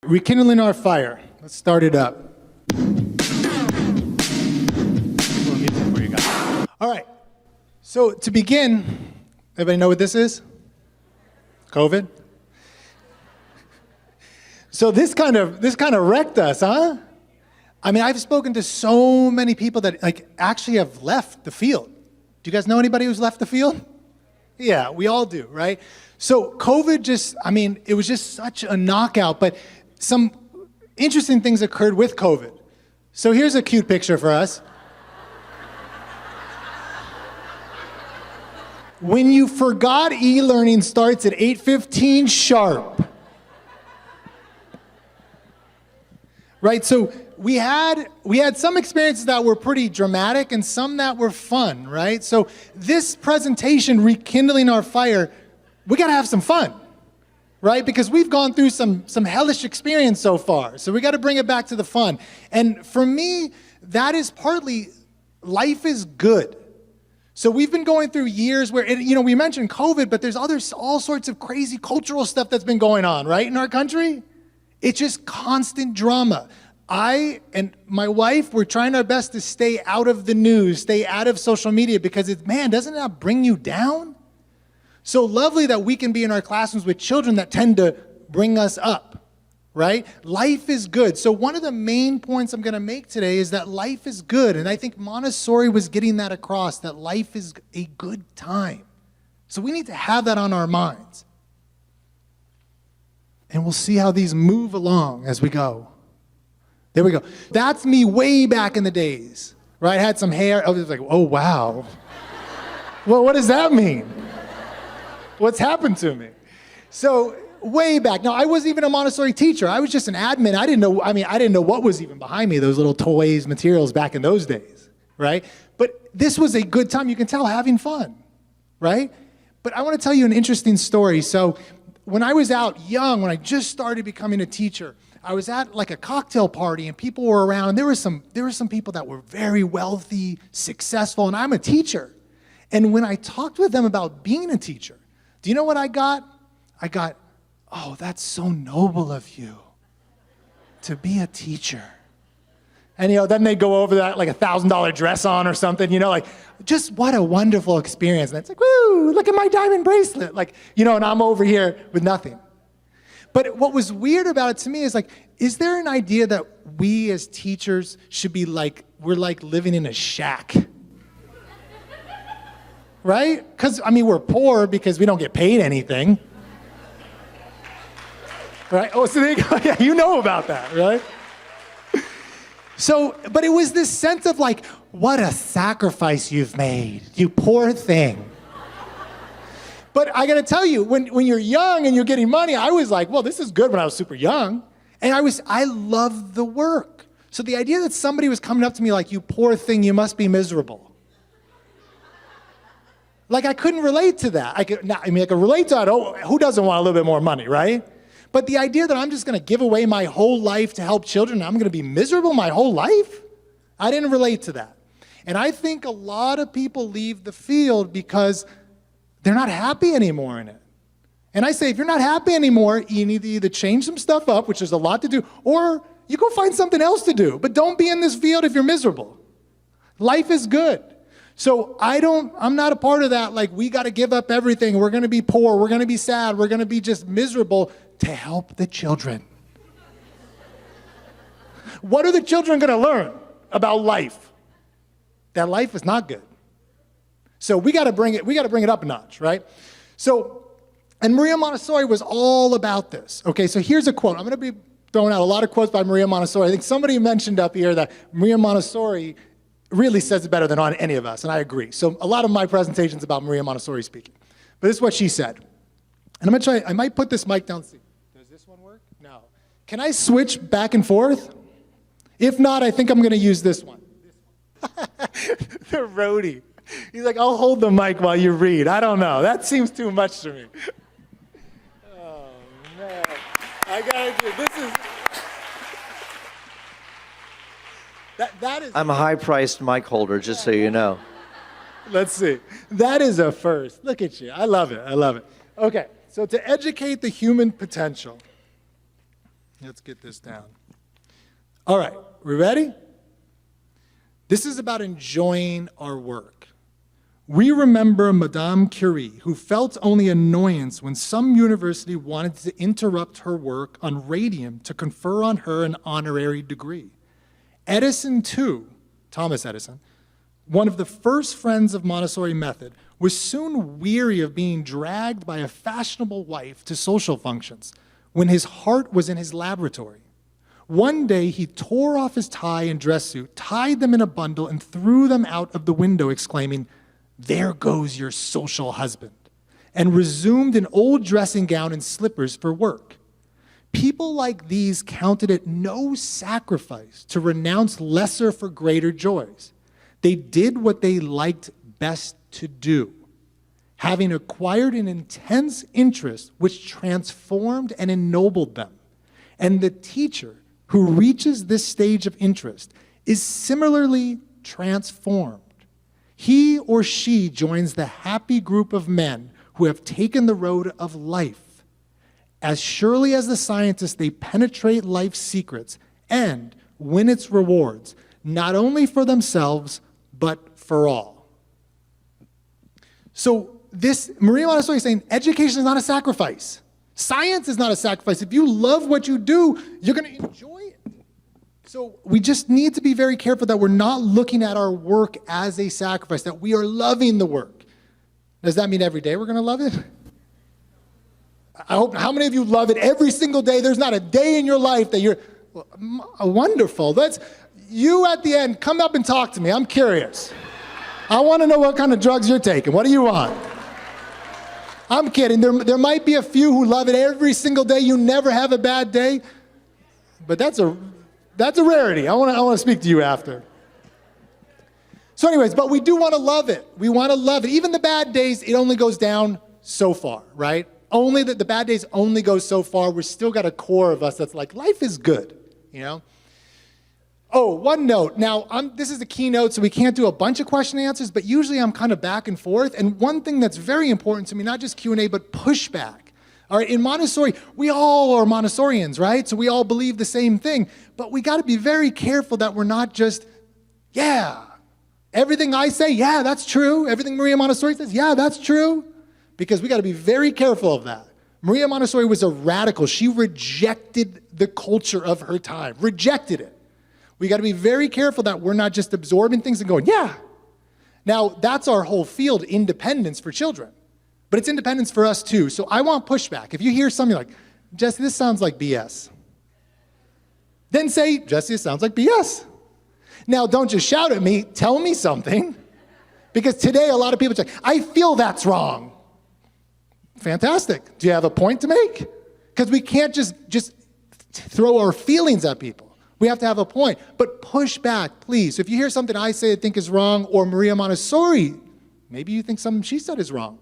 Rekindling our fire. Let's start it up. All right. So to begin, everybody know what this is? COVID. So this kind of wrecked us, huh? I mean, I've spoken to so many people that actually have left the field. Do you guys know anybody who's left the field? Yeah, we all do, right? So COVID it was just such a knockout, but some interesting things occurred with COVID. So here's a cute picture for us. When you forgot e-learning starts at 8:15 sharp. Right, so we had some experiences that were pretty dramatic and some that were fun, right? So this presentation, Rekindling Our Fire, we gotta have some fun, right? Because we've gone through some hellish experience so far. So we gotta bring it back to the fun. And for me, that is partly, life is good. So we've been going through years where, we mentioned COVID, but there's all sorts of crazy cultural stuff that's been going on, right, in our country? It's just constant drama. I and my wife, we're trying our best to stay out of the news, stay out of social media, because doesn't that bring you down? So lovely that we can be in our classrooms with children that tend to bring us up, right? Life is good. So one of the main points I'm going to make today is that life is good. And I think Montessori was getting that across, that life is a good time. So we need to have that on our minds. And we'll see how these move along as we go. There we go. That's me way back in the days, right? I had some hair. I was like, oh, wow. Well, what does that mean? What's happened to me? So way back. Now, I wasn't even a Montessori teacher. I was just an admin. I didn't know what was even behind me, those little toys, materials back in those days, right? But this was a good time. You can tell, having fun, right? But I want to tell you an interesting story. So when I was out young, when I just started becoming a teacher, I was at a cocktail party and people were around, and there were some people that were very wealthy, successful, and I'm a teacher. And when I talked with them about being a teacher, do you know what I got? I got, oh, that's so noble of you to be a teacher. And then they go over that $1,000 dress on or something, just what a wonderful experience. And it's like, woo, look at my diamond bracelet. And I'm over here with nothing. But what was weird about it to me is there an idea that we as teachers should be we're living in a shack? Right? Because, we're poor because we don't get paid anything. Right? Oh, so there you go. Yeah, you know about that, right? So, but it was this sense of what a sacrifice you've made, you poor thing. But I gotta tell you, when you're young and you're getting money, I was like, well, this is good when I was super young. And I loved the work. So the idea that somebody was coming up to me you poor thing, you must be miserable. I couldn't relate to that. I could relate to it. Oh, who doesn't want a little bit more money, right? But the idea that I'm just going to give away my whole life to help children, and I'm going to be miserable my whole life, I didn't relate to that. And I think a lot of people leave the field because they're not happy anymore in it. And I say, if you're not happy anymore, you need to either change some stuff up, which is a lot to do, or you go find something else to do. But don't be in this field if you're miserable. Life is good. So I'm not a part of that, we got to give up everything. We're going to be poor. We're going to be sad. We're going to be just miserable to help the children. What are the children going to learn about life? That life is not good. So we got to bring it up a notch, right? So, and Maria Montessori was all about this. Okay, so here's a quote. I'm going to be throwing out a lot of quotes by Maria Montessori. I think somebody mentioned up here that Maria Montessori really says it better than on any of us, and I agree. So a lot of my presentation's about Maria Montessori speaking. But this is what she said. And I'm going to try, I might put this mic down. See, does this one work? No. Can I switch back and forth? If not, I think I'm going to use this one. The roadie. He's like, I'll hold the mic while you read. I don't know. That seems too much to me. Oh, man. I got to do this. That is. I'm a high-priced mic holder, just so you know. Let's see. That is a first. Look at you. I love it. I love it. Okay. So to educate the human potential. Let's get this down. All right, we ready? This is about enjoying our work. We remember Madame Curie, who felt only annoyance when some university wanted to interrupt her work on radium to confer on her an honorary degree. Edison, too, Thomas Edison, one of the first friends of Montessori method, was soon weary of being dragged by a fashionable wife to social functions when his heart was in his laboratory. One day, he tore off his tie and dress suit, tied them in a bundle, and threw them out of the window, exclaiming, "There goes your social husband," and resumed an old dressing gown and slippers for work. People like these counted it no sacrifice to renounce lesser for greater joys. They did what they liked best to do, having acquired an intense interest which transformed and ennobled them. And the teacher who reaches this stage of interest is similarly transformed. He or she joins the happy group of men who have taken the road of life. As surely as the scientists, they penetrate life's secrets and win its rewards, not only for themselves, but for all. So this, Maria Montessori is saying, education is not a sacrifice. Science is not a sacrifice. If you love what you do, you're going to enjoy it. So we just need to be very careful that we're not looking at our work as a sacrifice, that we are loving the work. Does that mean every day we're going to love it? I hope, how many of you love it every single day? There's not a day in your life that you're, wonderful. That's, you at the end, come up and talk to me. I'm curious. I want to know what kind of drugs you're taking. What do you want? I'm kidding. There might be a few who love it every single day. You never have a bad day. But that's a rarity. I want to speak to you after. So anyways, but we do want to love it. We want to love it. Even the bad days, it only goes down so far, right? Only the bad days only go so far. We're still got a core of us that's like, life is good, you know? Oh, one note. Now, this is a keynote, so we can't do a bunch of question and answers, but usually I'm kind of back and forth. And one thing that's very important to me, not just Q&A, but pushback. All right, in Montessori, we all are Montessorians, right? So we all believe the same thing. But we got to be very careful that we're not just, yeah, everything I say, yeah, that's true. Everything Maria Montessori says, yeah, that's true. Because we got to be very careful of that. Maria Montessori was a radical. She rejected the culture of her time, rejected it. We got to be very careful that we're not just absorbing things and going, yeah. Now, that's our whole field, independence for children. But it's independence for us too. So I want pushback. If you hear something like, Jesse, this sounds like BS. Then say, Jesse, it sounds like BS. Now, don't just shout at me. Tell me something. Because today, a lot of people say, I feel that's wrong. Fantastic. Do you have a point to make? Because we can't just throw our feelings at people. We have to have a point. But push back, please. If you hear something I say I think is wrong, or Maria Montessori, maybe you think something she said is wrong.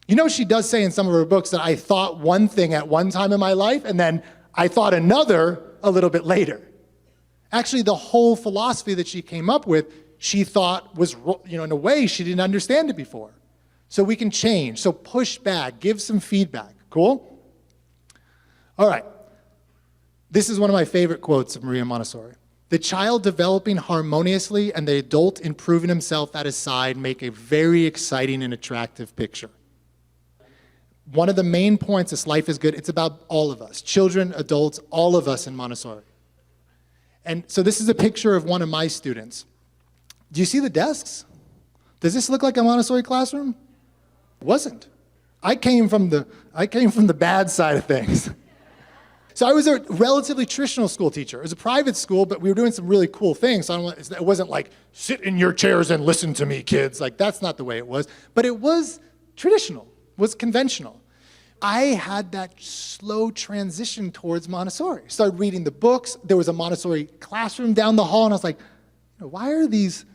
You know, she does say in some of her books that I thought one thing at one time in my life, and then I thought another a little bit later. Actually, the whole philosophy that she came up with, she thought was, in a way she didn't understand it before. So we can change. So push back, give some feedback. Cool? All right. This is one of my favorite quotes of Maria Montessori. The child developing harmoniously and the adult improving himself at his side make a very exciting and attractive picture. One of the main points is life is good. It's about all of us, children, adults, all of us in Montessori. And so this is a picture of one of my students. Do you see the desks? Does this look like a Montessori classroom? It wasn't. I came from the bad side of things. So I was a relatively traditional school teacher. It was a private school, but we were doing some really cool things. So it wasn't like, sit in your chairs and listen to me, kids. Like, that's not the way it was. But it was traditional, was conventional. I had that slow transition towards Montessori. Started reading the books. There was a Montessori classroom down the hall, and I was like, why are these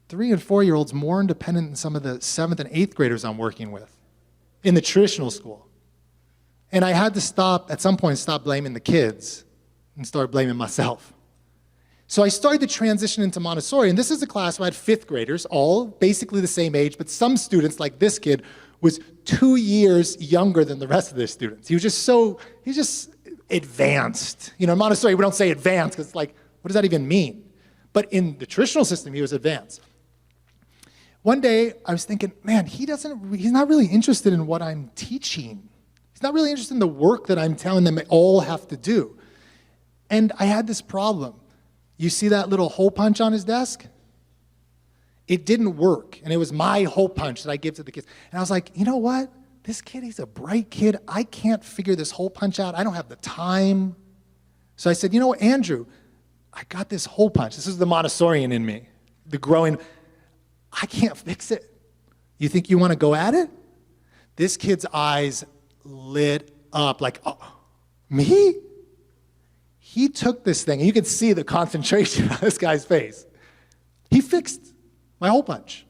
3- and 4-year-olds more independent than some of the 7th and 8th graders I'm working with in the traditional school? And I had to at some point, stop blaming the kids and start blaming myself. So I started to transition into Montessori, and this is a class where I had 5th graders, all basically the same age, but some students, like this kid, was 2 years younger than the rest of the students. He was just advanced. In Montessori, we don't say advanced because it's like, what does that even mean? But in the traditional system, he was advanced. One day, I was thinking, man, he's not really interested in what I'm teaching. He's not really interested in the work that I'm telling them they all have to do. And I had this problem. You see that little hole punch on his desk? It didn't work, and it was my hole punch that I give to the kids. And I was like, you know what? This kid, he's a bright kid. I can't figure this hole punch out. I don't have the time. So I said, you know what, Andrew, I got this hole punch. This is the Montessorian in me, the growing. I can't fix it. You think you want to go at it? This kid's eyes lit up like, oh, me? He took this thing, and you could see the concentration on this guy's face. He fixed my hole punch,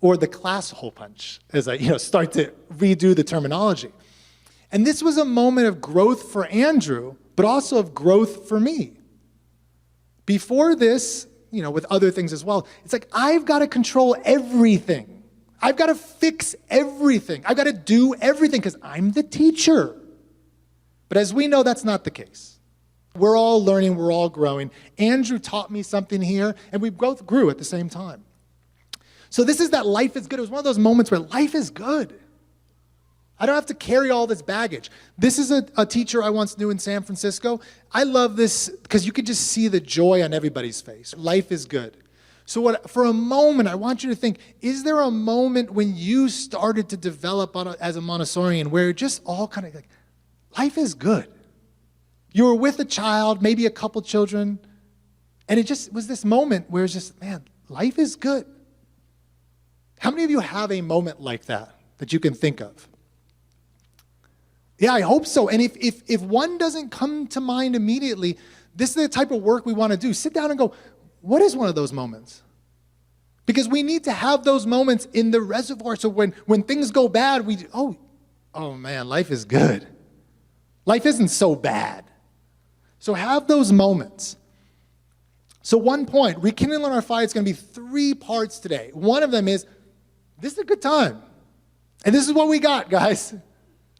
or the class hole punch, as I start to redo the terminology. And this was a moment of growth for Andrew, but also of growth for me. Before this, with other things as well, it's like I've got to control everything. I've got to fix everything. I've got to do everything because I'm the teacher. But as we know, that's not the case. We're all learning, we're all growing. Andrew taught me something here, and we both grew at the same time. So this is that life is good. It was one of those moments where life is good. I don't have to carry all this baggage. This is a teacher I once knew in San Francisco. I love this because you could just see the joy on everybody's face. Life is good. So for a moment, I want you to think, is there a moment when you started to develop as a Montessorian where just all kind of like, life is good? You were with a child, maybe a couple children, and it just was this moment where it's just, man, life is good. How many of you have a moment like that you can think of? Yeah, I hope so. And if one doesn't come to mind immediately, this is the type of work we want to do. Sit down and go, what is one of those moments? Because we need to have those moments in the reservoir so when things go bad, oh man, life is good. Life isn't so bad. So have those moments. So one point, Rekindling on our fire, it's going to be 3 parts today. One of them is, this is a good time. And this is what we got, guys.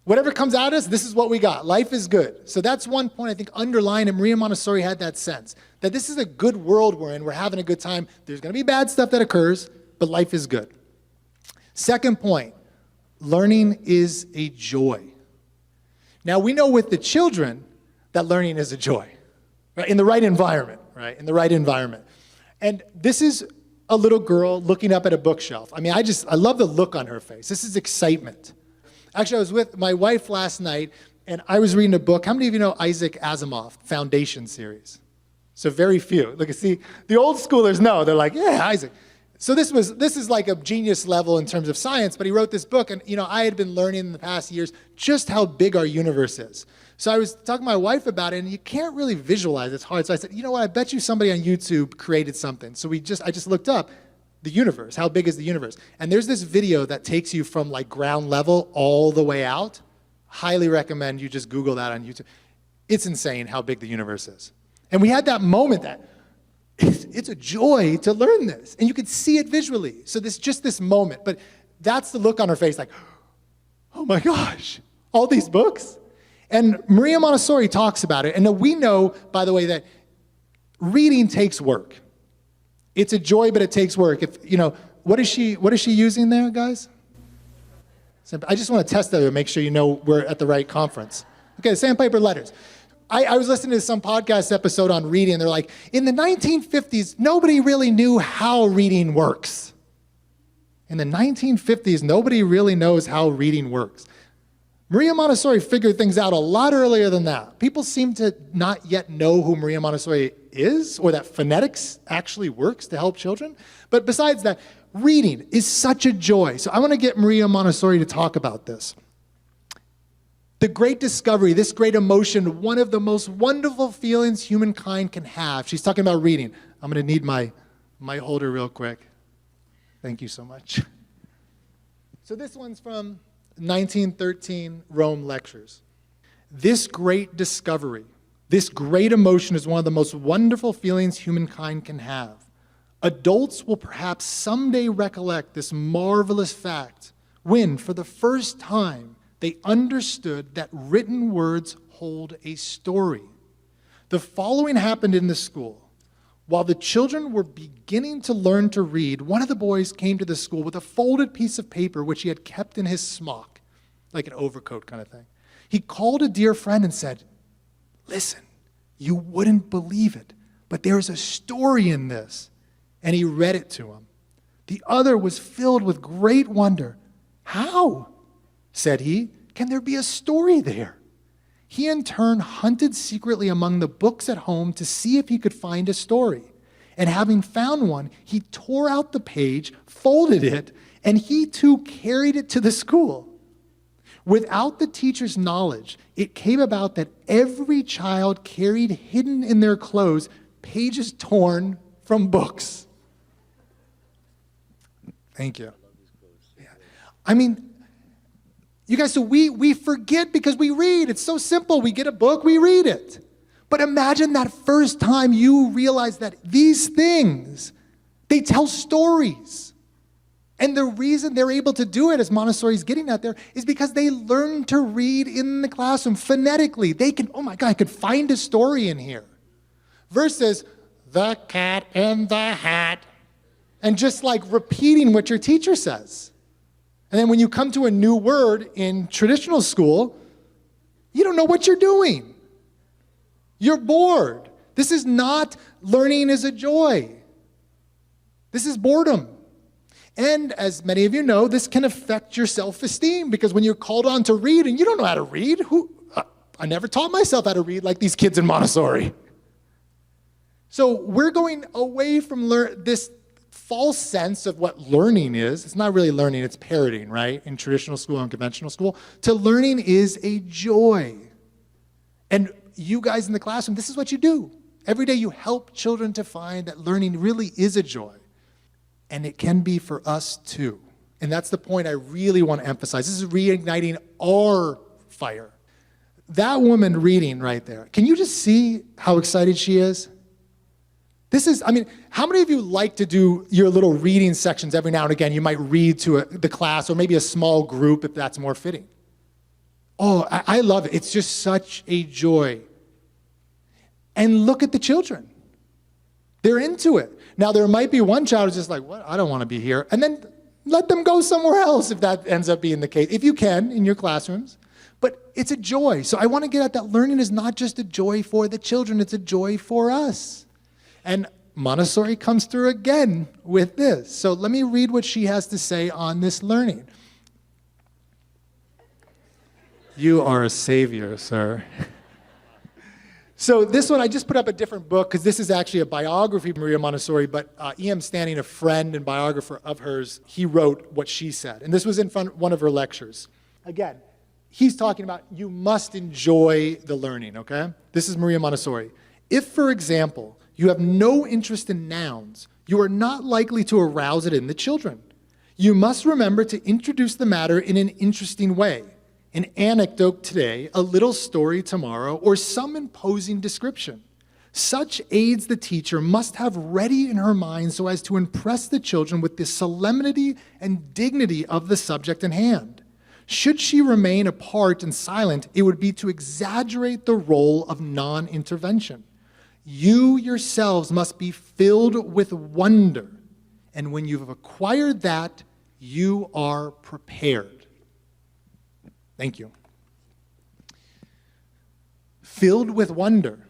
Whatever comes at us, this is what we got. Life is good. So that's one point I think underlined, and Maria Montessori had that sense, that this is a good world we're in. We're having a good time. There's going to be bad stuff that occurs, but life is good. Second point, learning is a joy. Now, we know with the children that learning is a joy, right? In the right environment, right? In the right environment. And this is a little girl looking up at a bookshelf. I mean, I love the look on her face. This is excitement. Actually, I was with my wife last night, and I was reading a book. How many of you know Isaac Asimov, Foundation series? So very few. Look, see, the old schoolers know. They're like, yeah, Isaac. So this is like a genius level in terms of science, but he wrote this book, and I had been learning in the past years just how big our universe is. So I was talking to my wife about it, and you can't really visualize. It's hard. So I said, you know what? I bet you somebody on YouTube created something. So I just looked up the universe. How big is the universe? And there's this video that takes you from like ground level all the way out. Highly recommend you just Google that on YouTube. It's insane how big the universe is. And we had that moment that it's a joy to learn this. And you could see it visually. So this moment. But that's the look on her face, like, oh my gosh, all these books? And Maria Montessori talks about it. And we know, by the way, that reading takes work. It's a joy, but it takes work. What is she using there, guys? I just want to test that to make sure you know we're at the right conference. Okay, sandpaper letters. I was listening to some podcast episode on reading, and they're like, in the 1950s, nobody really knew how reading works. In the 1950s, nobody really knows how reading works. Maria Montessori figured things out a lot earlier than that. People seem to not yet know who Maria Montessori is, or that phonetics actually works to help children. But besides that, reading is such a joy. So I want to get Maria Montessori to talk about this. The great discovery, this great emotion, one of the most wonderful feelings humankind can have. She's talking about reading. I'm going to need my holder real quick. Thank you so much. So this one's from 1913 Rome Lectures. This great discovery, this great emotion is one of the most wonderful feelings humankind can have. Adults will perhaps someday recollect this marvelous fact when, for the first time, they understood that written words told a story. The following happened in the school. While the children were beginning to learn to read, one of the boys came to the school with a folded piece of paper which he had kept in his smock, like an overcoat kind of thing. He called a dear friend and said, "Listen, you wouldn't believe it, but there's a story in this." And he read it to him. The other was filled with great wonder. "How," said he, "can there be a story there?" He in turn hunted secretly among the books at home to see if he could find a story. And having found one, he tore out the page, folded it, and he too carried it to the school. Without the teacher's knowledge, it came about that every child carried hidden in their clothes pages torn from books. Thank you. Yeah. I mean, you guys, so we forget because we read. It's so simple. We get a book, we read it. But imagine that first time you realize that these things, they tell stories. And the reason they're able to do it, as Montessori's getting at there, is because they learn to read in the classroom phonetically. They can, oh my God, I could find a story in here. Versus the cat in the hat. And just like repeating what your teacher says. And then when you come to a new word in traditional school, you don't know what you're doing. You're bored. This is not learning is a joy. This is boredom. And as many of you know, this can affect your self-esteem because when you're called on to read and you don't know how to read, I never taught myself how to read like these kids in Montessori. So we're going away from this false sense of what learning is. It's not really learning, it's parroting, right? In traditional school and conventional school. To learning is a joy. And you guys in the classroom, this is what you do. Every day you help children to find that learning really is a joy. And it can be for us too. And that's the point I really want to emphasize. This is reigniting our fire. That woman reading right there, can you just see how excited she is? This is, I mean, how many of you like to do your little reading sections every now and again? You might read to the class or maybe a small group if that's more fitting. Oh, I love it. It's just such a joy. And look at the children. They're into it. Now, there might be one child who's just like, what? I don't want to be here. And then let them go somewhere else if that ends up being the case, if you can, in your classrooms. But it's a joy. So I want to get at that learning is not just a joy for the children, it's a joy for us. And Montessori comes through again with this. So let me read what she has to say on this learning. You are a savior, sir. So this one, I just put up a different book because this is actually a biography of Maria Montessori, but E.M. Standing, a friend and biographer of hers, he wrote what she said. And this was in one of her lectures. Again, he's talking about you must enjoy the learning, okay? This is Maria Montessori. If, for example, you have no interest in nouns, you are not likely to arouse it in the children. You must remember to introduce the matter in an interesting way. An anecdote today, a little story tomorrow, or some imposing description. Such aids the teacher must have ready in her mind so as to impress the children with the solemnity and dignity of the subject in hand. Should she remain apart and silent, it would be to exaggerate the role of non-intervention. You yourselves must be filled with wonder, and when you've acquired that, you are prepared. Thank you. Filled with wonder.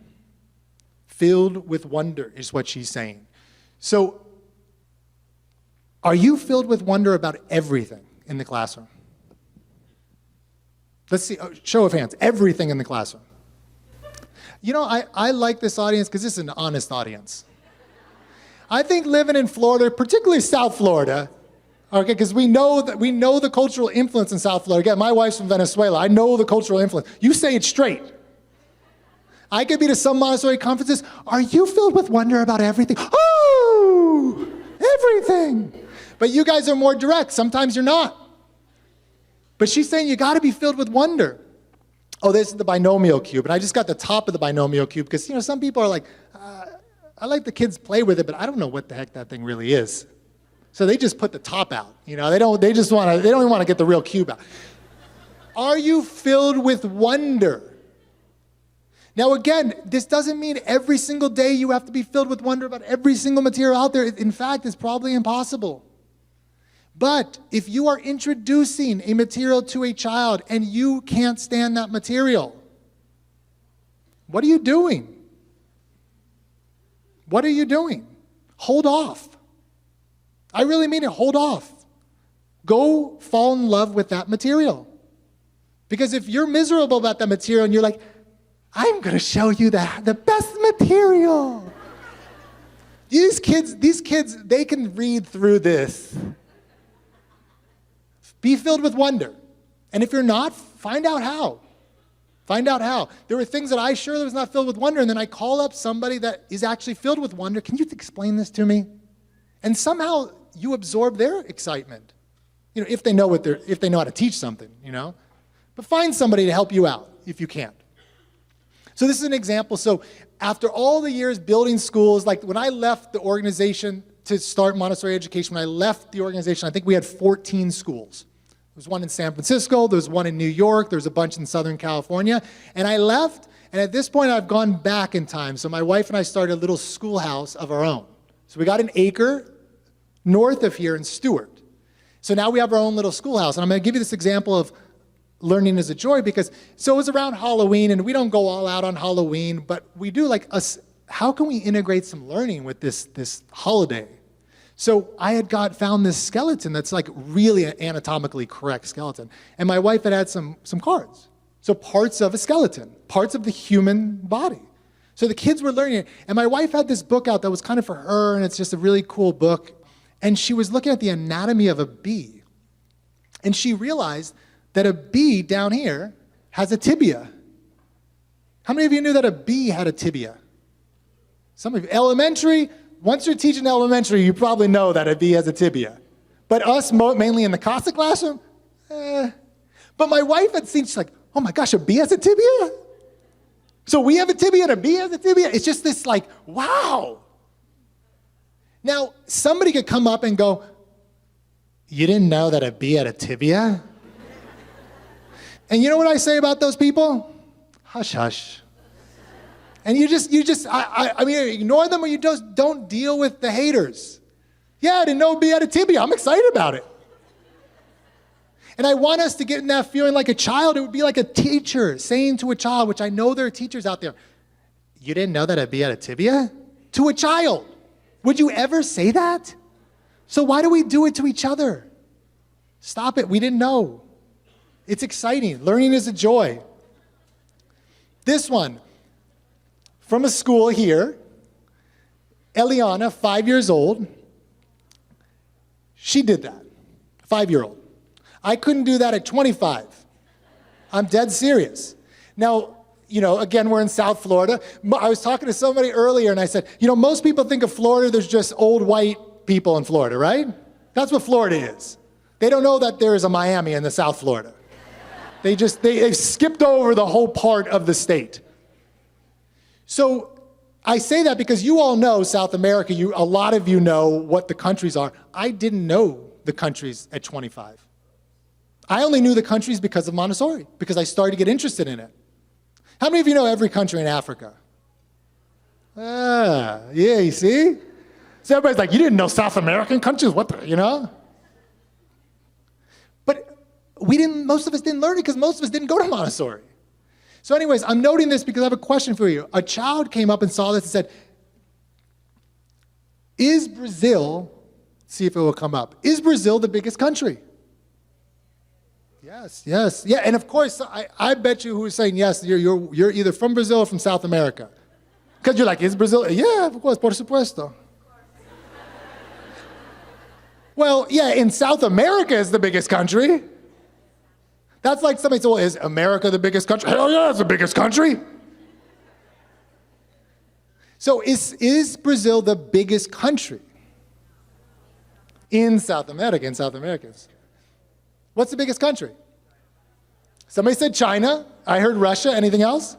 Filled with wonder is what she's saying. So, are you filled with wonder about everything in the classroom? Let's see, show of hands, everything in the classroom. You know, I like this audience because this is an honest audience. I think living in Florida, particularly South Florida, okay, because we know the cultural influence in South Florida. Again, my wife's from Venezuela. I know the cultural influence. You say it straight. I could be to some Montessori conferences. Are you filled with wonder about everything? Oh, everything. But you guys are more direct. Sometimes you're not. But she's saying you got to be filled with wonder. Oh, this is the binomial cube. And I just got the top of the binomial cube because, you know, some people are like, I like the kids play with it, but I don't know what the heck that thing really is. So they just put the top out. You know, they don't even want to get the real cube out. Are you filled with wonder Now again, this doesn't mean every single day you have to be filled with wonder about every single material out there. In fact, it's probably impossible. But if you are introducing a material to a child and you can't stand that material, what are you doing? What are you doing? Hold off. I really mean it, hold off. Go fall in love with that material. Because if you're miserable about that material and you're like, I'm going to show you the best material. These kids, they can read through this. Be filled with wonder. And if you're not, find out how. Find out how. There were things that I sure was not filled with wonder, and then I call up somebody that is actually filled with wonder. Can you explain this to me? And somehow you absorb their excitement. You know, if they know how to teach something, you know. But find somebody to help you out if you can't. So this is an example. So after all the years building schools, like when I left the organization to start Montessori education, when I left the organization, I think we had 14 schools. There was one in San Francisco, there was one in New York, there was a bunch in Southern California. And I left, and at this point I've gone back in time. So my wife and I started a little schoolhouse of our own. So we got an acre north of here in Stewart. So now we have our own little schoolhouse. And I'm going to give you this example of learning is a joy because, so it was around Halloween, and we don't go all out on Halloween, but we do like how can we integrate some learning with this holiday? So I had found this skeleton that's like really an anatomically correct skeleton. And my wife had some cards. So parts of a skeleton, parts of the human body. So the kids were learning it. And my wife had this book out that was kind of for her, and it's just a really cool book. And she was looking at the anatomy of a bee. And she realized that a bee down here has a tibia. How many of you knew that a bee had a tibia? Some of you, elementary, once you're teaching elementary, you probably know that a bee has a tibia. But us, mainly in the CASA classroom, But my wife had seen, she's like, oh my gosh, a bee has a tibia? So we have a tibia and a bee has a tibia? It's just this like, wow. Now, somebody could come up and go, you didn't know that a bee had a tibia? And you know what I say about those people? Hush, hush. And I mean, ignore them, or you just don't deal with the haters. Yeah, I didn't know a bee had a tibia. I'm excited about it. And I want us to get in that feeling like a child. It would be like a teacher saying to a child, which I know there are teachers out there, you didn't know that a bee had a tibia? To a child. Would you ever say that? So why do we do it to each other? Stop it. We didn't know. It's exciting. Learning is a joy. This one, from a school here, Eliana, 5 years old, she did that, 5-year-old. I couldn't do that at 25. I'm dead serious. Now, you know, again, we're in South Florida. I was talking to somebody earlier and I said, you know, most people think of Florida, there's just old white people in Florida, right? That's what Florida is. They don't know that there is a Miami in the South Florida. They've skipped over the whole part of the state. So I say that because you all know South America, a lot of you know what the countries are. I didn't know the countries at 25. I only knew the countries because of Montessori, because I started to get interested in it. How many of you know every country in Africa? Yeah, you see? So everybody's like, you didn't know South American countries? What the, you know? But most of us didn't learn it because most of us didn't go to Montessori. So anyways, I'm noting this because I have a question for you. A child came up and saw this and said, is Brazil, see if it will come up, is Brazil the biggest country? Yes, yes, yeah, and of course, I bet you who's saying yes, you're either from Brazil or from South America. Because you're like, is Brazil? Yeah, of course, por supuesto. Well, yeah, in South America is the biggest country. That's like somebody said, well, is America the biggest country? Hell yeah, it's the biggest country. So is Brazil the biggest country in South America, in South Americans? What's the biggest country? Somebody said China. I heard Russia. Anything else?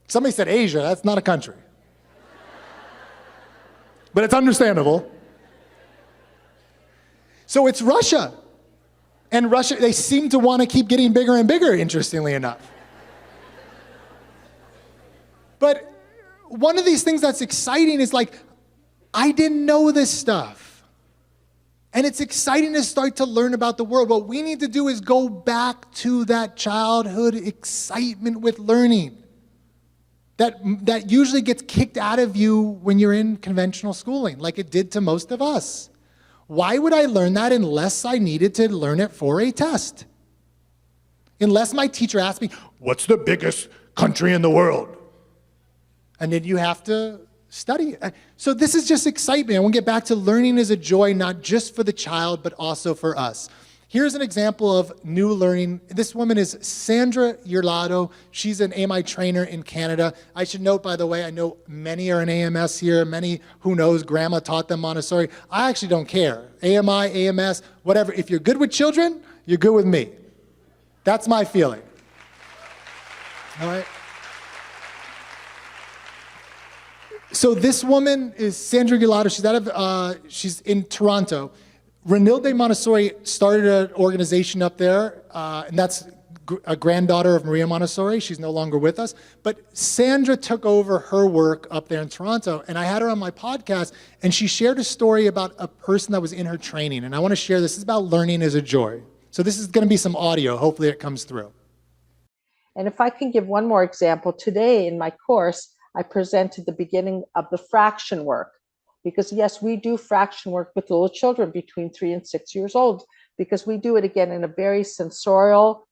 Somebody said Asia. That's not a country. But it's understandable. So it's Russia. And Russia, they seem to want to keep getting bigger and bigger, interestingly enough. But one of these things that's exciting is like, I didn't know this stuff. And it's exciting to start to learn about the world. What we need to do is go back to that childhood excitement with learning that usually gets kicked out of you when you're in conventional schooling, like it did to most of us. Why would I learn that unless I needed to learn it for a test? Unless my teacher asked me, what's the biggest country in the world? And then you have to study. So this is just excitement. I want to get back to learning as a joy, not just for the child, but also for us. Here's an example of new learning. This woman is Sandra Urlado. She's an AMI trainer in Canada. I should note, by the way, I know many are in AMS here, many, who knows, grandma taught them Montessori. I actually don't care. AMI, AMS, whatever. If you're good with children, you're good with me. That's my feeling. All right? So this woman is Sandra Urlado. She's in Toronto. Renilde Montessori started an organization up there, and that's a granddaughter of Maria Montessori. She's no longer with us. But Sandra took over her work up there in Toronto, and I had her on my podcast, and she shared a story about a person that was in her training. And I want to share this. This is about learning as a joy. So this is going to be some audio. Hopefully it comes through. And if I can give one more example, today in my course, I presented the beginning of the fraction work. Because yes, we do fraction work with little children between 3 and 6 years old, because we do it again in a very sensorial,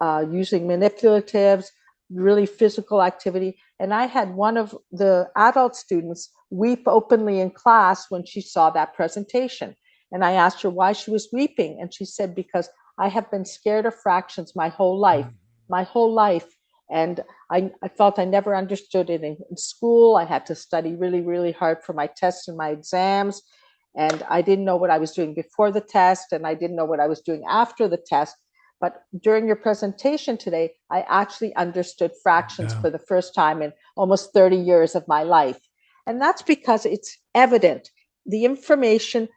using manipulatives, really physical activity. And I had one of the adult students weep openly in class when she saw that presentation. And I asked her why she was weeping. And she said, because I have been scared of fractions my whole life. And I felt I never understood it in school. I had to study really, really hard for my tests and my exams. And I didn't know what I was doing before the test, and I didn't know what I was doing after the test. But during your presentation today, I actually understood fractions for the first time in almost 30 years of my life. And that's because it's evident. The information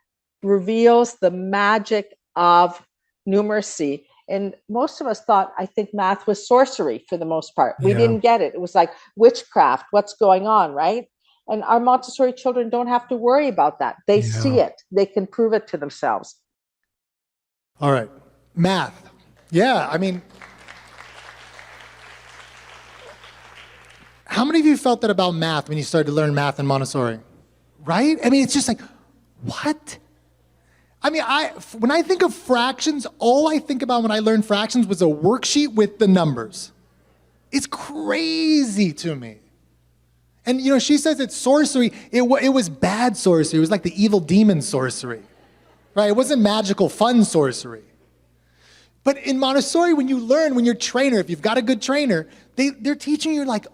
reveals the magic of numeracy. And most of us thought, I think math was sorcery for the most part. We didn't get it. It was like witchcraft, what's going on, right? And our Montessori children don't have to worry about that. They see it. They can prove it to themselves. All right. Math. Yeah, I mean, how many of you felt that about math when you started to learn math in Montessori? Right? I mean, it's just like, what? I mean, when I think of fractions, all I think about when I learned fractions was a worksheet with the numbers. It's crazy to me. And, you know, she says it's sorcery. It was bad sorcery. It was like the evil demon sorcery, right? It wasn't magical, fun sorcery. But in Montessori, when you learn, when you're a trainer, if you've got a good trainer, they're teaching you like,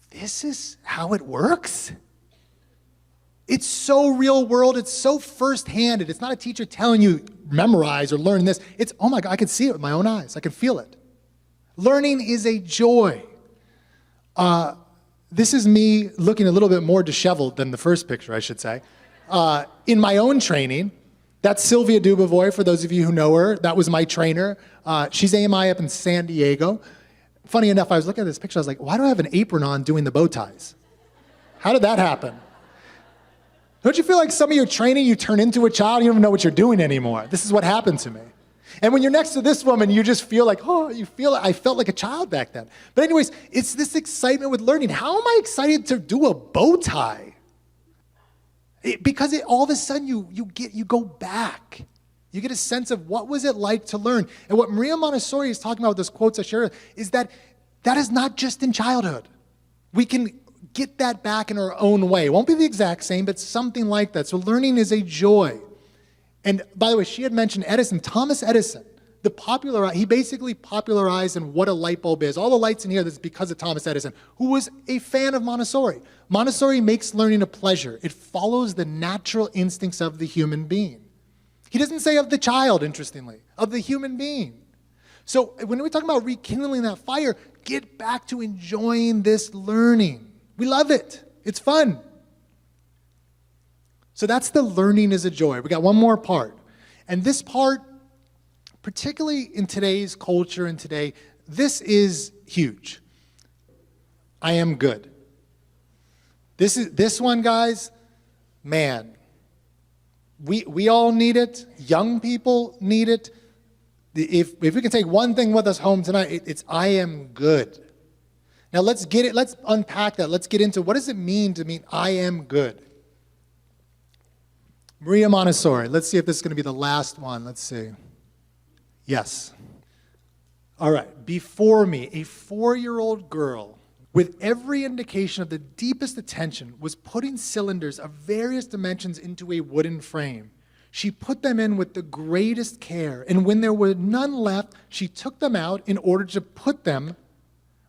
this is how it works. It's so real world. It's so first-handed. It's not a teacher telling you, memorize or learn this. It's, oh my God, I can see it with my own eyes. I can feel it. Learning is a joy. This is me looking a little bit more disheveled than the first picture, I should say. In my own training, that's Sylvia Dubovoy, for those of you who know her. That was my trainer. She's AMI up in San Diego. Funny enough, I was looking at this picture, I was like, why do I have an apron on doing the bow ties? How did that happen? Don't you feel like some of your training, you turn into a child, you don't even know what you're doing anymore? This is what happened to me. And when you're next to this woman, you just feel like, oh, I felt like a child back then. But anyways, it's this excitement with learning. How am I excited to do a bow tie? Because all of a sudden you go back. You get a sense of what was it like to learn. And what Maria Montessori is talking about with those quotes I shared is that is not just in childhood. We can get that back in our own way. It won't be the exact same, but something like that. So learning is a joy. And by the way, she had mentioned Edison. Thomas Edison, he basically popularized in what a light bulb is. All the lights in here, that's because of Thomas Edison, who was a fan of Montessori. Montessori makes learning a pleasure. It follows the natural instincts of the human being. He doesn't say of the child, interestingly, of the human being. So when we're talking about rekindling that fire, get back to enjoying this learning. We love it. It's fun. So that's the learning as a joy. We got one more part. And this part, particularly in today's culture and today, this is huge. I am good. This one, guys, man, we all need it. Young people need it. If we can take one thing with us home tonight, it's I am good. Now let's unpack that. Let's get into what does it mean to mean I am good. Maria Montessori. Let's see if this is going to be the last one. Let's see. Yes. All right. Before me, a 4-year-old girl with every indication of the deepest attention was putting cylinders of various dimensions into a wooden frame. She put them in with the greatest care, and when there were none left, she took them out in order to put them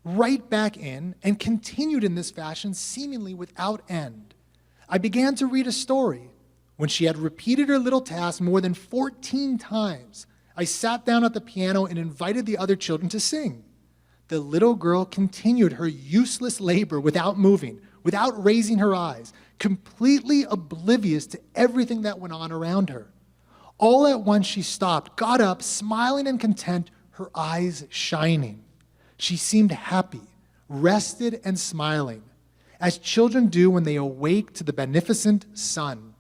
right back in and continued in this fashion seemingly without end. I began to read a story. When she had repeated her little task more than 14 times, I sat down at the piano and invited the other children to sing. The little girl continued her useless labor without moving, without raising her eyes, completely oblivious to everything that went on around her. All at once she stopped, got up, smiling and content, her eyes shining. She seemed happy, rested and smiling, as children do when they awake to the beneficent sun.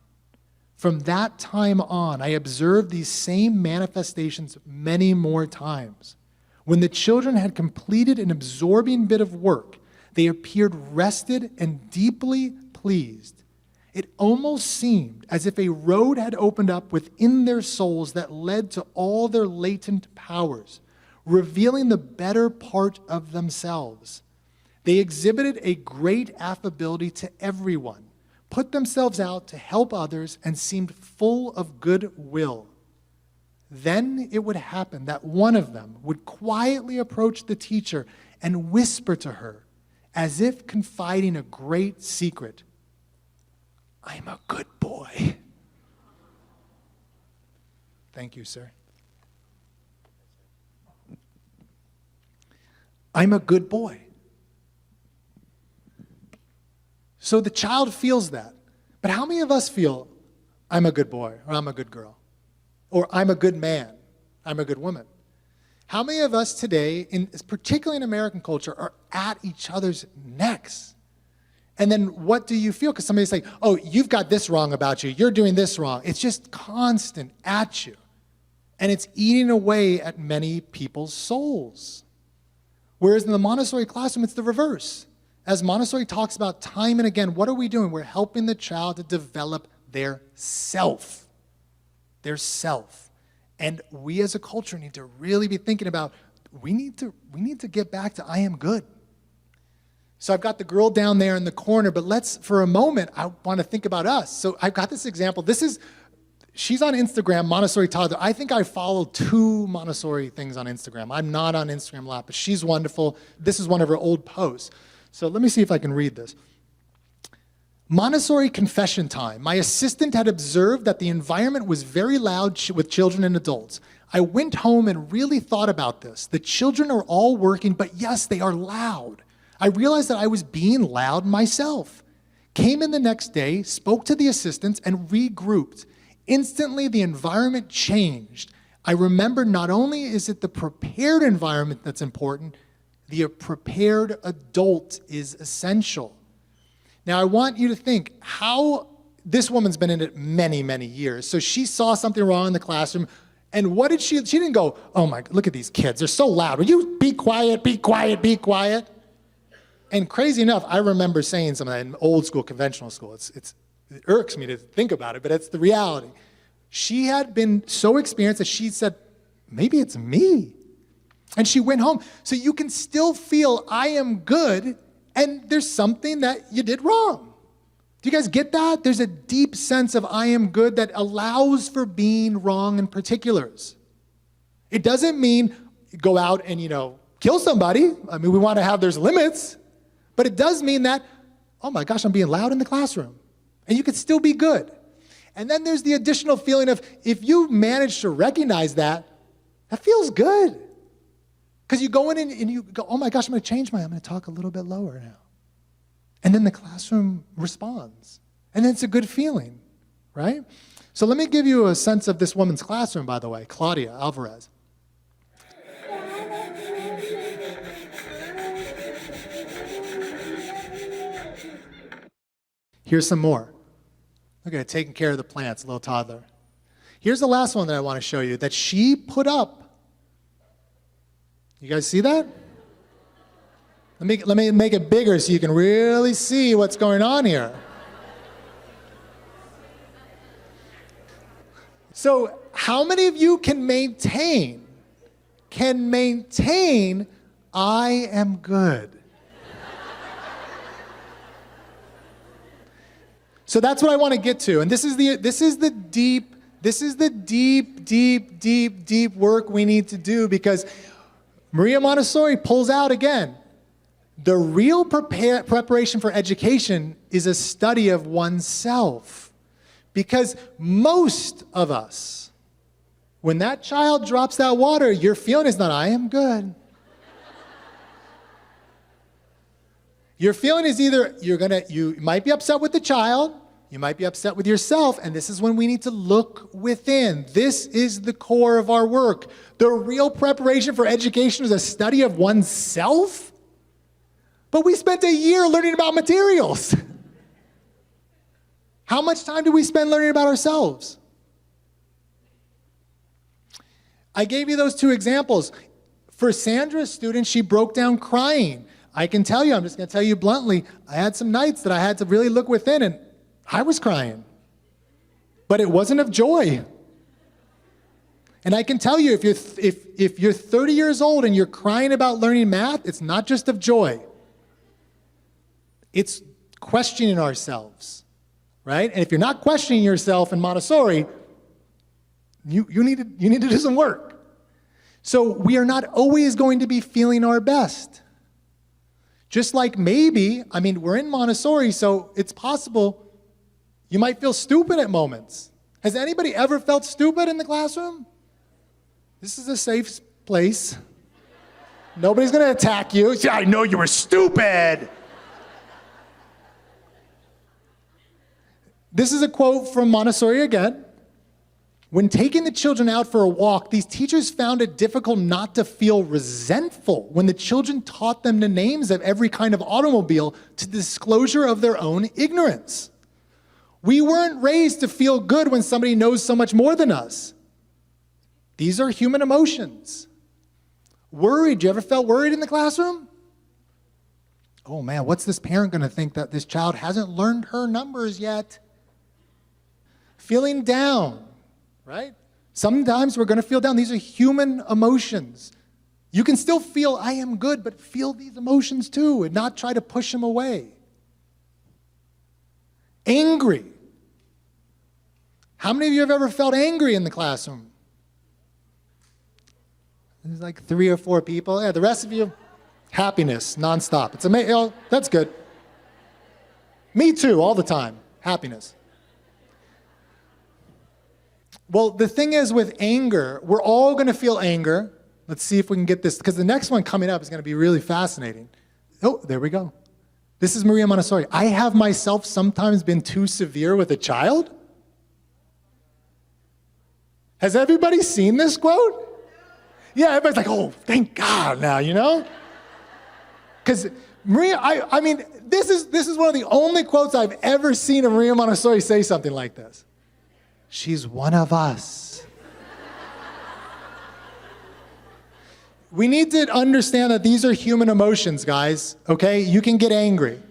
From that time on, I observed these same manifestations many more times. When the children had completed an absorbing bit of work, they appeared rested and deeply pleased. It almost seemed as if a road had opened up within their souls that led to all their latent powers, revealing the better part of themselves. They exhibited a great affability to everyone, put themselves out to help others, and seemed full of goodwill. Then it would happen that one of them would quietly approach the teacher and whisper to her, as if confiding a great secret, "I'm a good boy." Thank you, sir. I'm a good boy. So the child feels that. But how many of us feel, I'm a good boy, or I'm a good girl, or I'm a good man, I'm a good woman? How many of us today, particularly in American culture, are at each other's necks? And then what do you feel? Because somebody's like, oh, you've got this wrong about you. You're doing this wrong. It's just constant at you. And it's eating away at many people's souls. Whereas in the Montessori classroom, it's the reverse. As Montessori talks about time and again, what are we doing? We're helping the child to develop their self. Their self. And we as a culture need to really be thinking about, we need to get back to I am good. So I've got the girl down there in the corner, but let's, for a moment, I want to think about us. So I've got this example. She's on Instagram, Montessori Toddler. I think I follow 2 Montessori things on Instagram. I'm not on Instagram a lot, but she's wonderful. This is one of her old posts. So let me see if I can read this. Montessori confession time. My assistant had observed that the environment was very loud with children and adults. I went home and really thought about this. The children are all working, but yes, they are loud. I realized that I was being loud myself. Came in the next day, spoke to the assistants, and regrouped. Instantly, the environment changed. I remembered not only is it the prepared environment that's important, the prepared adult is essential. Now, I want you to think how this woman's been in it many, many years. So she saw something wrong in the classroom, and what did she didn't go, oh my, look at these kids, they're so loud. Will you be quiet, be quiet, be quiet? And crazy enough, I remember saying some of that in old school, conventional school. It irks me to think about it, but it's the reality. She had been so experienced that she said, maybe it's me. And she went home. So you can still feel I am good, and there's something that you did wrong. Do you guys get that? There's a deep sense of I am good that allows for being wrong in particulars. It doesn't mean go out and, kill somebody. I mean, we want to have, there's limits. But it does mean that, oh my gosh, I'm being loud in the classroom. And you can still be good. And then there's the additional feeling of, if you manage to recognize that, that feels good. Because you go in and you go, oh my gosh, I'm going to talk a little bit lower now. And then the classroom responds. And then it's a good feeling, right? So let me give you a sense of this woman's classroom, by the way, Claudia Alvarez. Here's some more. Look at it, taking care of the plants, little toddler. Here's the last one that I want to show you that she put up. You guys see that? Let me make it bigger so you can really see what's going on here. So how many of you can maintain, I am good? So that's what I want to get to. And this is the deep work we need to do, because Maria Montessori pulls out again. The real preparation for education is a study of oneself. Because most of us, when that child drops that water, your feeling is not, I am good. Your feeling is either you might be upset with the child, you might be upset with yourself, and this is when we need to look within. This is the core of our work. The real preparation for education is a study of oneself? But we spent a year learning about materials. How much time do we spend learning about ourselves? I gave you those two examples. For Sandra's student, she broke down crying. I can tell you, I'm just going to tell you bluntly, I had some nights that I had to really look within, and I was crying. But it wasn't of joy. And I can tell you, if you're 30 years old and you're crying about learning math, it's not just of joy. It's questioning ourselves. Right? And if you're not questioning yourself in Montessori, you need to do some work. So we are not always going to be feeling our best. Just like we're in Montessori, so it's possible you might feel stupid at moments. Has anybody ever felt stupid in the classroom? This is a safe place. Nobody's going to attack you. Say, I know you were stupid. This is a quote from Montessori again. When taking the children out for a walk, these teachers found it difficult not to feel resentful when the children taught them the names of every kind of automobile to the disclosure of their own ignorance. We weren't raised to feel good when somebody knows so much more than us. These are human emotions. Worried, you ever felt worried in the classroom? Oh man, what's this parent going to think that this child hasn't learned her numbers yet? Feeling down, right? Sometimes we're going to feel down. These are human emotions. You can still feel, I am good, but feel these emotions too and not try to push them away. Angry. How many of you have ever felt angry in the classroom? There's like 3 or 4 people. Yeah, the rest of you, happiness, nonstop. It's amazing. Oh, that's good. Me too, all the time. Happiness. Well, the thing is with anger, we're all going to feel anger. Let's see if we can get this, because the next one coming up is going to be really fascinating. Oh, there we go. This is Maria Montessori. I have myself sometimes been too severe with a child. Has everybody seen this quote? Yeah, everybody's like, oh, thank God now, you know? Because Maria, I mean, this is one of the only quotes I've ever seen of Maria Montessori say something like this. She's one of us. We need to understand that these are human emotions, guys, okay? You can get angry.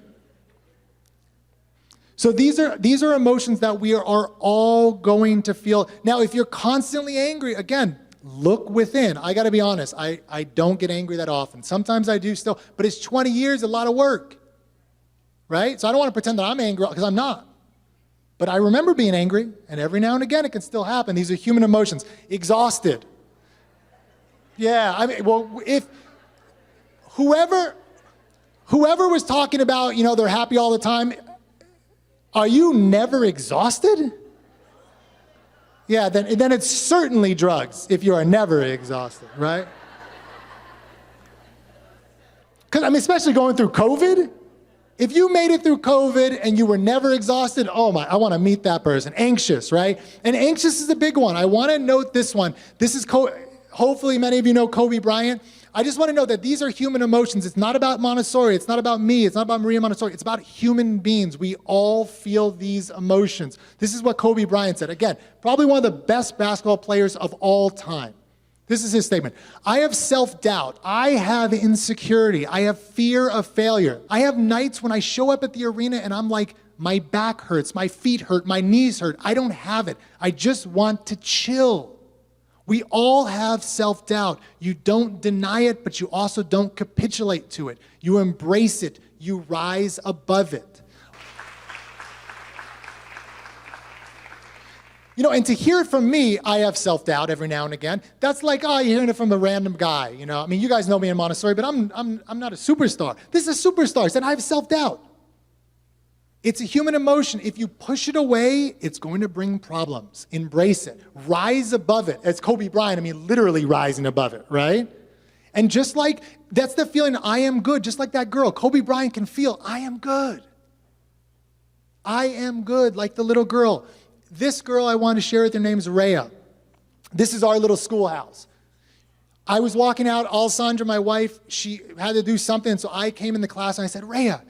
So these are emotions that we are all going to feel. Now, if you're constantly angry, again, look within. I got to be honest, I don't get angry that often. Sometimes I do still, but it's 20 years, a lot of work, right? So I don't want to pretend that I'm angry, because I'm not. But I remember being angry, and every now and again it can still happen. These are human emotions. Exhausted. Yeah, I mean, well, if whoever was talking about, you know, they're happy all the time, are you never exhausted? Yeah, then it's certainly drugs if you are never exhausted, right? Because, I mean, especially going through COVID, if you made it through COVID and you were never exhausted, oh my, I want to meet that person. Anxious, right? And anxious is a big one. I want to note this one. This is, hopefully many of you know Kobe Bryant. I just want to know that these are human emotions. It's not about Montessori. It's not about me. It's not about Maria Montessori. It's about human beings. We all feel these emotions. This is what Kobe Bryant said. Again, probably one of the best basketball players of all time. This is his statement. I have self-doubt. I have insecurity. I have fear of failure. I have nights when I show up at the arena and I'm like, my back hurts, my feet hurt, my knees hurt. I don't have it. I just want to chill. We all have self-doubt. You don't deny it, but you also don't capitulate to it. You embrace it. You rise above it. You know, and to hear it from me, I have self-doubt every now and again. That's like, oh, you're hearing it from a random guy. You know, I mean, you guys know me in Montessori, but I'm not a superstar. This is a superstar. He said, I have self-doubt. It's a human emotion. If you push it away, it's going to bring problems. Embrace it. Rise above it. As Kobe Bryant, I mean, literally rising above it, right? And just like, that's the feeling, I am good. Just like that girl, Kobe Bryant can feel, I am good. I am good, like the little girl. This girl I want to share with, her name is Rhea. This is our little schoolhouse. I was walking out, Alessandra, my wife, she had to do something, so I came in the class and I said, Rhea,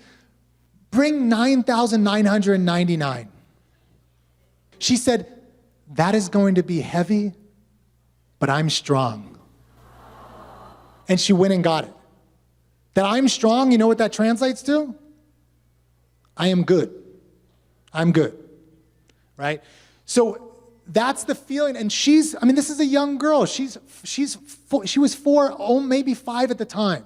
bring 9,999. She said, that is going to be heavy, but I'm strong. And she went and got it. That I'm strong, you know what that translates to? I am good. I'm good, right? So that's the feeling, and she's, I mean, this is a young girl. She was 4, oh, maybe 5 at the time.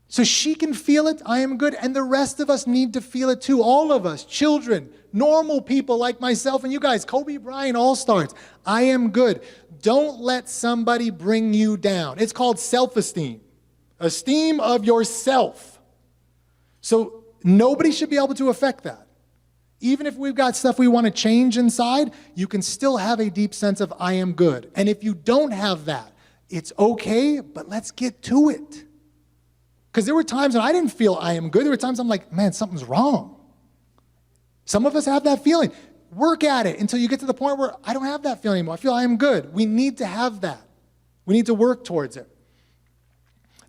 So she can feel it, I am good, and the rest of us need to feel it too. All of us, children, normal people like myself and you guys, Kobe Bryant all-stars. I am good. Don't let somebody bring you down. It's called self-esteem. Esteem of yourself. So nobody should be able to affect that. Even if we've got stuff we want to change inside, you can still have a deep sense of I am good. And if you don't have that, it's okay, but let's get to it. Because there were times when I didn't feel I am good. There were times I'm like, man, something's wrong. Some of us have that feeling. Work at it until you get to the point where I don't have that feeling anymore. I feel I am good. We need to have that. We need to work towards it.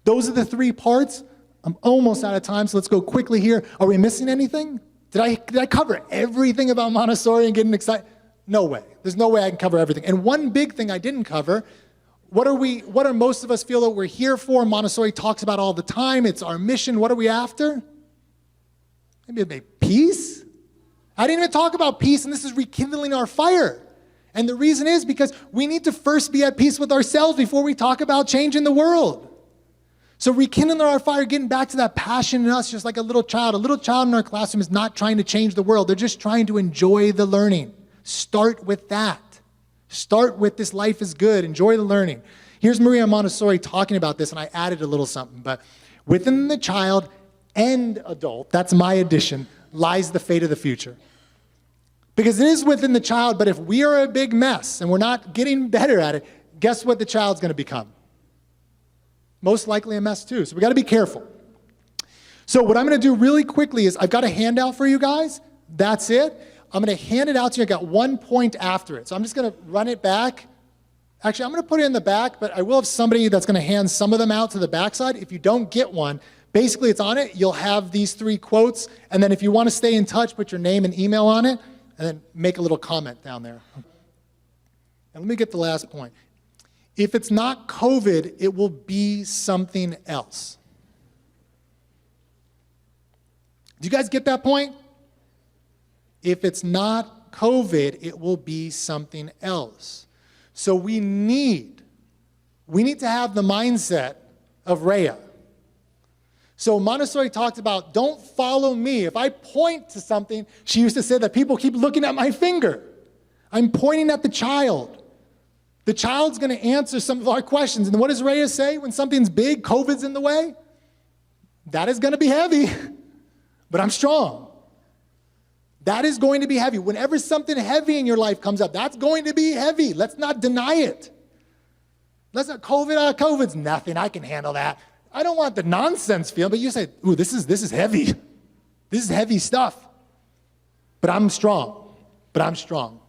Those are the 3 parts. I'm almost out of time, so let's go quickly here. Are we missing anything? Did I cover everything about Montessori and getting excited? No way. There's no way I can cover everything. And one big thing I didn't cover, what are most of us feel that we're here for? Montessori talks about all the time. It's our mission. What are we after? Maybe peace? I didn't even talk about peace, and this is rekindling our fire. And the reason is because we need to first be at peace with ourselves before we talk about changing the world. So rekindling our fire, getting back to that passion in us, just like a little child. A little child in our classroom is not trying to change the world. They're just trying to enjoy the learning. Start with that. Start with this life is good. Enjoy the learning. Here's Maria Montessori talking about this, and I added a little something. But within the child and adult, that's my addition, lies the fate of the future. Because it is within the child, but if we are a big mess and we're not getting better at it, guess what the child's going to become? Most likely a mess too. So we got to be careful. So what I'm going to do really quickly is I've got a handout for you guys. That's it. I'm going to hand it out to you. I got 1 point after it. So I'm just going to run it back. Actually, I'm going to put it in the back, but I will have somebody that's going to hand some of them out to the backside. If you don't get one, basically it's on it. You'll have these 3 quotes. And then if you want to stay in touch, put your name and email on it, and then make a little comment down there. And let me get the last point. If it's not COVID, it will be something else. Do you guys get that point? If it's not COVID, it will be something else. So we need to have the mindset of Rhea. So Montessori talked about, don't follow me. If I point to something, she used to say that people keep looking at my finger. I'm pointing at the child. The child's going to answer some of our questions. And what does Rhea say when something's big, COVID's in the way? That is going to be heavy, but I'm strong. That is going to be heavy. Whenever something heavy in your life comes up, that's going to be heavy. Let's not deny it. Let's not, COVID's nothing. I can handle that. I don't want the nonsense feel, but you say, ooh, this is heavy. This is heavy stuff. But I'm strong.